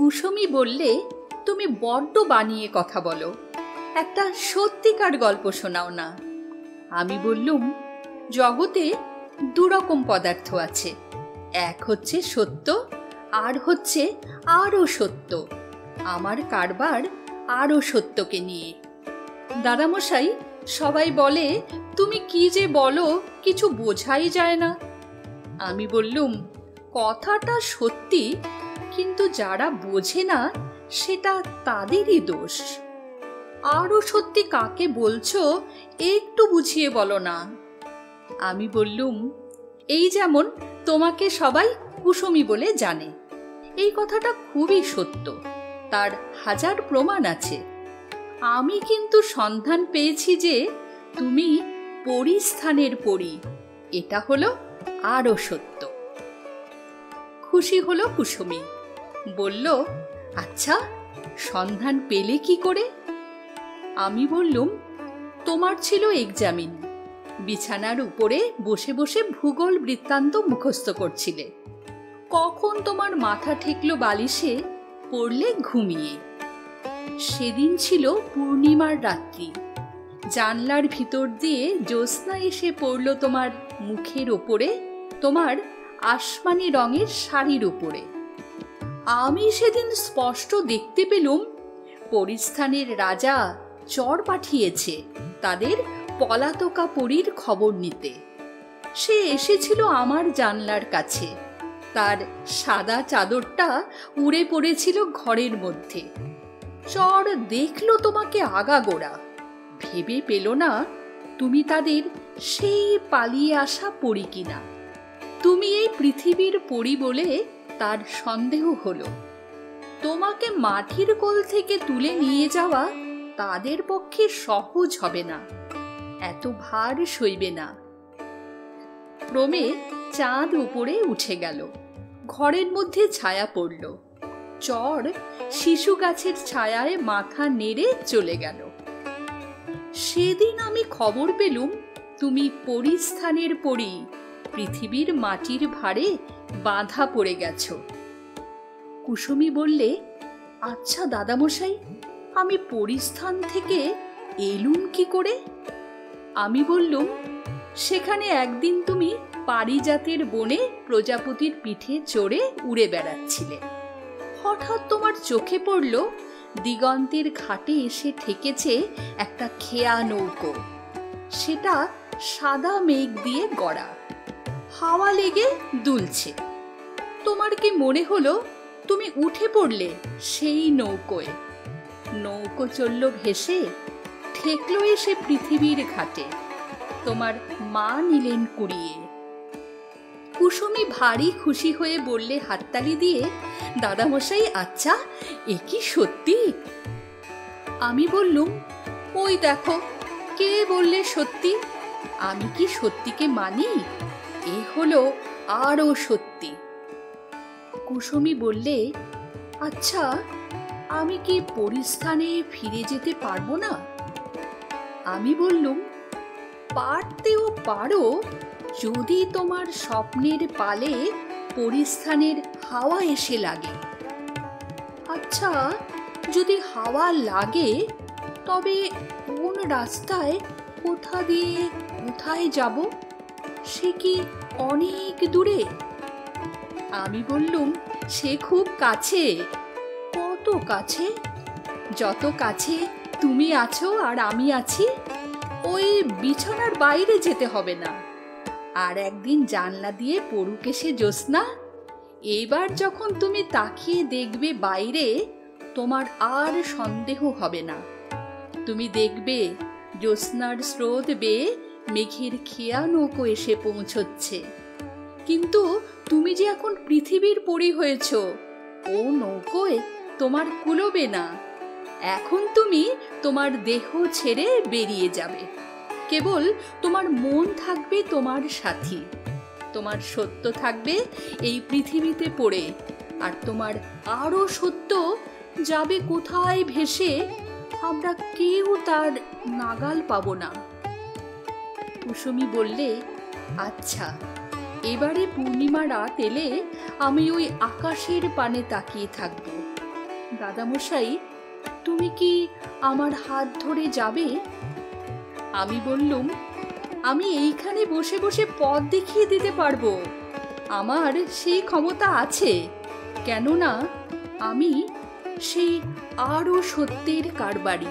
কুসুমী বললে, তুমি বড্ড বানিয়ে কথা বলো, একটা সত্যিকার গল্প শোনাও না। আমি বললুম, জগতে দুরকম পদার্থ আছে, এক হচ্ছে সত্য, আর হচ্ছে আরও সত্য। আমার কারবার আরও সত্যকে নিয়ে। দাদামশাই, সবাই বলে তুমি কি যে বলো কিছু বোঝাই যায় না। আমি বললুম, কথাটা সত্যি, কিন্তু যারা বোঝে না সেটা তাদেরই দোষ। আরও সত্যি কাকে বলছো একটু বুঝিয়ে বলো না। আমি বললুম, এই যেমন তোমাকে সবাই কুসুমী বলে জানে, এই কথাটা খুবই সত্য, তার হাজার প্রমাণ আছে। আমি কিন্তু সন্ধান পেয়েছি যে তুমি পরিস্থানের পরি, এটা হলো আরও সত্য। খুশি হলো কুসুমী, বলল, আচ্ছা সন্ধান পেলে কি করে? আমি বললুম, তোমার ছিল এক্সামিন, বিছানার উপরে বসে বসে ভূগোল বৃত্তান্ত মুখস্থ করছিলে, কখন তোমার মাথা ঠেকলো বালিশে, পড়লে ঘুমিয়ে। সেদিন ছিল পূর্ণিমার রাত্রি, জানলার ভিতর দিয়ে জ্যোৎস্না এসে পড়ল তোমার মুখের ওপরে, তোমার আসমানি রঙের শাড়ির উপরে। আমি সেদিন স্পষ্ট দেখতে পেলুম পরিস্থানের রাজা চর পাঠিয়েছে তাদের পলাতকা পরীর খবর নিতে। সে এসেছিল আমার জানলার কাছে, তার সাদা চাদরটা উড়ে পড়েছিল ঘরের মধ্যে। চর দেখলো তোমাকে আগাগোড়া, ভেবে পেল না তুমি তাদের সেই পালিয়ে আসা পরী কিনা। তুমি এই পৃথিবীর পরী বলে তার সন্দেহ হলো। তোমাকে মাটির কোল থেকে তুলে নিয়ে যাওয়া তাদের পক্ষে সহজ হবে না, এত ভার সইবে না। ক্রমে চাঁদ উপরে উঠে গেল, ঘরের মধ্যে ছায়া পড়ল। চর শিশু গাছের ছায়ায় মাথা নেড়ে চলে গেল। সেদিন আমি খবর পেলুম তুমি পরিস্থানের পরী, পৃথিবীর মাটির ভারে বাঁধা পড়ে গেছ। কুসুমী বললে, আচ্ছা দাদামশাই, আমি পরিস্থান থেকে এলুম কি করে? আমি বললুম, সেখানে একদিন তুমি পারিজাতের বনে প্রজাপতির পিঠে চড়ে উড়ে বেড়াচ্ছিলে। হঠাৎ তোমার চোখে পড়ল দিগন্তের ঘাটে এসে ঠেকেছে একটা খেয়া নৌকো। সেটা সাদা মেঘ দিয়ে গড়া, হাওয়া লেগে দুলছে। তোমার কি মনে হলো তুমি উঠে পড়লে সেই নৌকোয়? নৌকো চলল ভেসে, ঠেকলো এসে পৃথিবীর ঘাটে, তোমার মা নিলেন কুড়িয়ে। কুসুমী ভারী খুশি হয়ে বললে হাততালি দিয়ে, দাদামশাই আচ্ছা, এ কি সত্যি? আমি বললুম, ওই দেখো, কে বললে সত্যি? আমি কি সত্যিকে মানি? এ হলো আরও সত্যি। কুসুমী বললে, আচ্ছা আমি কি পরিস্থানে ফিরে যেতে পারবো না? আমি বললুম, পারতেও পারো যদি তোমার স্বপ্নের পালে পরিস্থানের হাওয়া এসে লাগে। আচ্ছা যদি হাওয়া লাগে, তবে কোন রাস্তায় কোথা দিয়ে কোথায় যাব? সে কি অনেক দূরে? আমি বললুম, সে খুব কাছে। কত কাছে? যত কাছে তুমি আছো আর আমি আছি। ওই বিছানার বাইরে যেতে হবে না। আর একদিন জানলা দিয়ে পড়ুক এসে জ্যোৎস্না, এইবার যখন তুমি তাকিয়ে দেখবে বাইরে, তোমার আর সন্দেহ হবে না। তুমি দেখবে জ্যোৎস্নার স্রোত বেয়ে মেঘের খেয়া নৌকো এসে পৌঁছচ্ছে। কিন্তু তুমি যে এখন পৃথিবীর পরী হয়েছ, ও নৌকোয় তোমার কুলোবে না। এখন তুমি তোমার দেহ ছেড়ে বেরিয়ে যাবে, কেবল তোমার মন থাকবে তোমার সাথী। তোমার সত্য থাকবে এই পৃথিবীতে পড়ে, আর তোমার আরও সত্য যাবে কোথায় ভেসে, আমরা কেউ তার নাগাল পাবো না। কুসুমী বললে, আচ্ছা এবারে পূর্ণিমা রাত এলে আমি ওই আকাশের পানে তাকিয়ে থাকব, দাদামশাই, তুমি কি আমার হাত ধরে যাবে? আমি বললুম, আমি এইখানে বসে বসে পথ দেখিয়ে দিতে পারবো। আমার সেই ক্ষমতা আছে, কেননা আমি সেই আরও সত্যের কারবারি।